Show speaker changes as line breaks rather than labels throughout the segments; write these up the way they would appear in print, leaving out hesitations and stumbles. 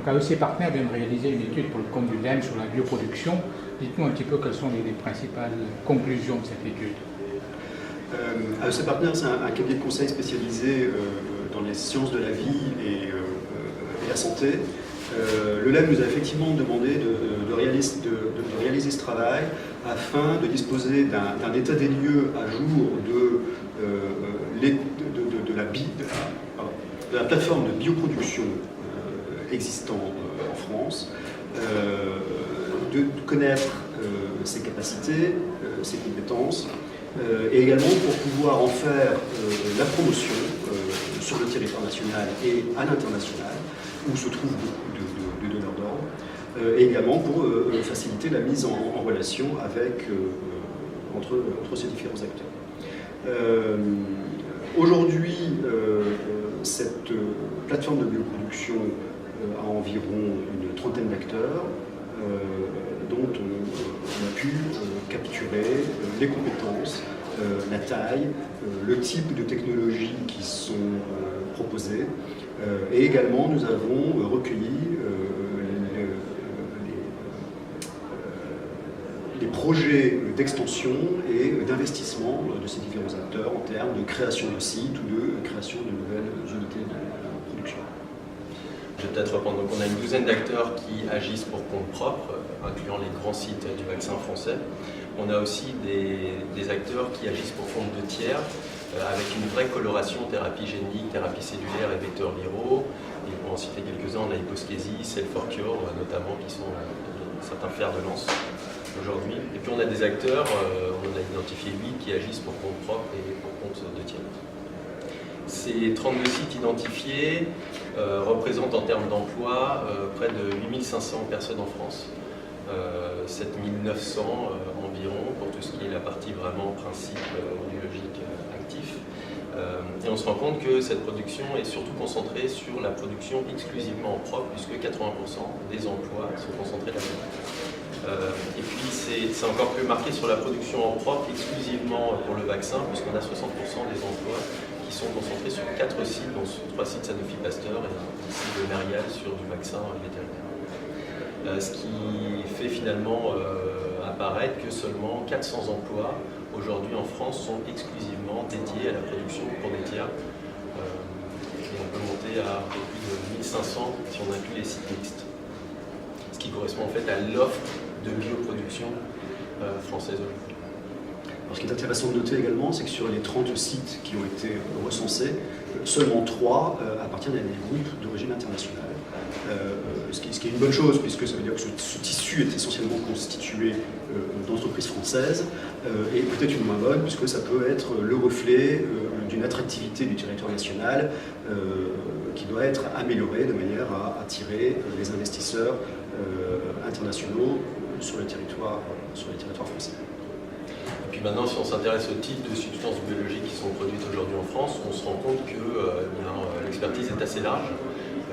Donc AEC Partners vient de réaliser une étude pour le compte du LEM sur la bioproduction. Dites-nous un petit peu quelles sont les principales conclusions de cette étude.
AEC Partners, c'est un cabinet de conseil spécialisé dans les sciences de la vie et la santé. Le LEM nous a effectivement demandé de réaliser ce travail afin de disposer d'un état des lieux à jour de la plateforme de bioproduction existant en France, de connaître ses capacités, ses compétences, et également pour pouvoir en faire la promotion sur le territoire national et à l'international, où se trouvent beaucoup de donneurs d'ordre, et également pour faciliter la mise en relation entre ces différents acteurs. Aujourd'hui, cette plateforme de bioproduction a environ une trentaine d'acteurs, dont on a pu capturer les compétences, la taille, le type de technologies qui sont proposées, et également nous avons recueilli les projets d'extension et d'investissement de ces différents acteurs en termes de création de sites ou de création de nouvelles unités de production.
Je vais peut-être reprendre. Donc on a une douzaine d'acteurs qui agissent pour compte propre, incluant les grands sites du vaccin français. On a aussi des acteurs qui agissent pour compte de tiers, avec une vraie coloration thérapie génique, thérapie cellulaire et vecteurs viraux. Et pour en citer quelques-uns, on a Hyposcasie, Cell4Cure, notamment, qui sont certains fers de lance aujourd'hui. Et puis on a des acteurs, on a identifié 8 qui agissent pour compte propre et pour compte de tiers. Ces 32 sites identifiés représentent en termes d'emploi près de 8500 personnes en France, 7900 environ pour tout ce qui est la partie vraiment principe biologique actif. Et on se rend compte que cette production est surtout concentrée sur la production exclusivement en propre, puisque 80% des emplois sont concentrés là-dedans. Et puis c'est encore plus marqué sur la production en propre exclusivement pour le vaccin, puisqu'on a 60% des emplois qui sont concentrés sur 4 sites, dont 3 sites Sanofi Pasteur et ici de Merial sur du vaccin vétérinaire. Ce qui fait finalement apparaître que seulement 400 emplois aujourd'hui en France sont exclusivement dédiés à la production pour des tiers. Et on peut monter à un peu plus de 1500 si on inclut les sites mixtes. Ce qui correspond en fait à l'offre de bioproduction française aujourd'hui.
Alors, ce qui est intéressant de noter également, c'est que sur les 30 sites qui ont été recensés, seulement 3 appartiennent à des groupes d'origine internationale. Ce qui est une bonne chose, puisque ça veut dire que ce tissu est essentiellement constitué d'entreprises françaises, et peut-être une moins bonne, puisque ça peut être le reflet d'une attractivité du territoire national qui doit être améliorée de manière à attirer les investisseurs internationaux sur le territoire français.
Et puis maintenant, si on s'intéresse au type de substances biologiques qui sont produites aujourd'hui en France, on se rend compte que l'expertise est assez large,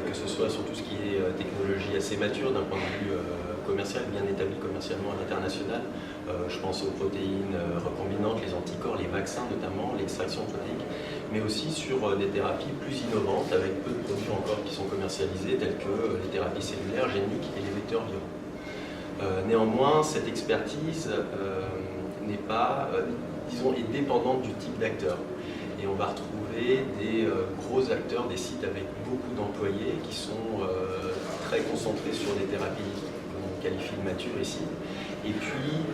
que ce soit sur tout ce qui est technologie assez mature d'un point de vue commercial, bien établi commercialement à l'international. Je pense aux protéines recombinantes, les anticorps, les vaccins notamment, l'extraction protéique, mais aussi sur des thérapies plus innovantes avec peu de produits encore qui sont commercialisés, tels que les thérapies cellulaires, géniques et les vecteurs viraux. Néanmoins, cette expertise n'est pas, est dépendante du type d'acteur. Et on va retrouver des gros acteurs, des sites avec beaucoup d'employés qui sont très concentrés sur des thérapies qu'on qualifie de matures ici. Et puis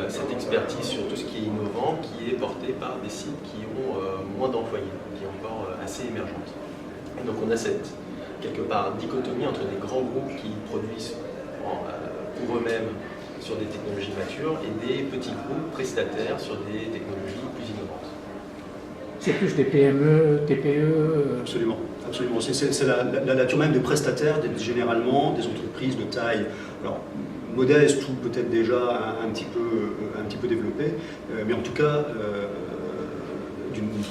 cette expertise sur tout ce qui est innovant qui est portée par des sites qui ont moins d'employés, qui est encore assez émergente. Et donc on a cette, quelque part, dichotomie entre des grands groupes qui produisent pour eux-mêmes sur des technologies matures et des petits groupes prestataires sur des technologies plus innovantes.
C'est plus des PME, TPE.
Absolument, absolument. C'est la nature même des prestataires, généralement des entreprises de taille modeste ou peut-être déjà un petit peu développée, mais en tout cas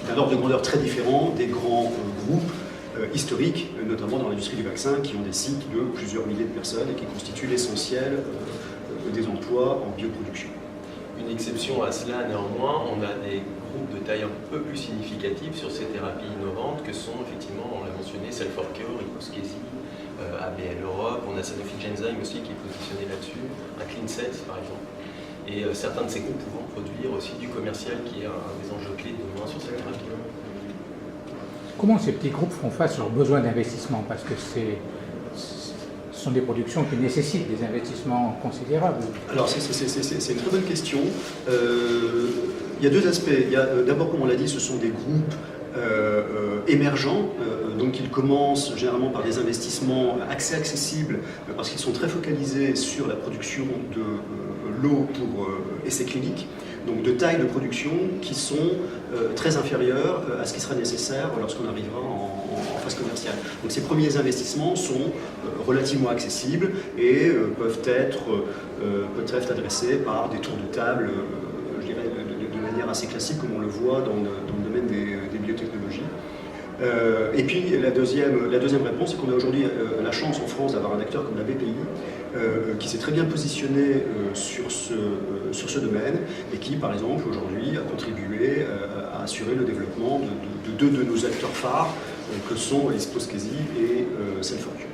d'un ordre de grandeur très différent des grands groupes historiques, notamment dans l'industrie du vaccin, qui ont des sites de plusieurs milliers de personnes et qui constituent l'essentiel des emplois en bioproduction.
Une exception à cela, néanmoins, on a des groupes de taille un peu plus significative sur ces thérapies innovantes que sont effectivement, on l'a mentionné, Cell4Cure, Hyposcasie, ABL Europe, on a Sanofi Genzyme aussi qui est positionné là-dessus, un CleanSense par exemple. Et certains de ces groupes pouvant produire aussi du commercial qui est un des enjeux clés de demain sur cette thérapie.
Comment ces petits groupes font face à leurs besoins d'investissement? Parce que ce sont des productions qui nécessitent des investissements considérables.
Alors c'est une très bonne question. Il y a deux aspects. D'abord, comme on l'a dit, ce sont des groupes émergents, donc ils commencent généralement par des investissements accessibles parce qu'ils sont très focalisés sur la production de l'eau pour essais cliniques, donc de tailles de production qui sont très inférieures à ce qui sera nécessaire lorsqu'on arrivera en phase commerciale. Donc ces premiers investissements sont relativement accessibles et peuvent être adressés par des tours de table, je dirais, de manière assez classique, comme on le voit dans le domaine des biotechnologies. Et puis la deuxième réponse, c'est qu'on a aujourd'hui la chance en France d'avoir un acteur comme la BPI qui s'est très bien positionné sur ce domaine et qui, par exemple, aujourd'hui a contribué à assurer le développement de deux de nos acteurs phares que sont Lisposquesi et Cellforge.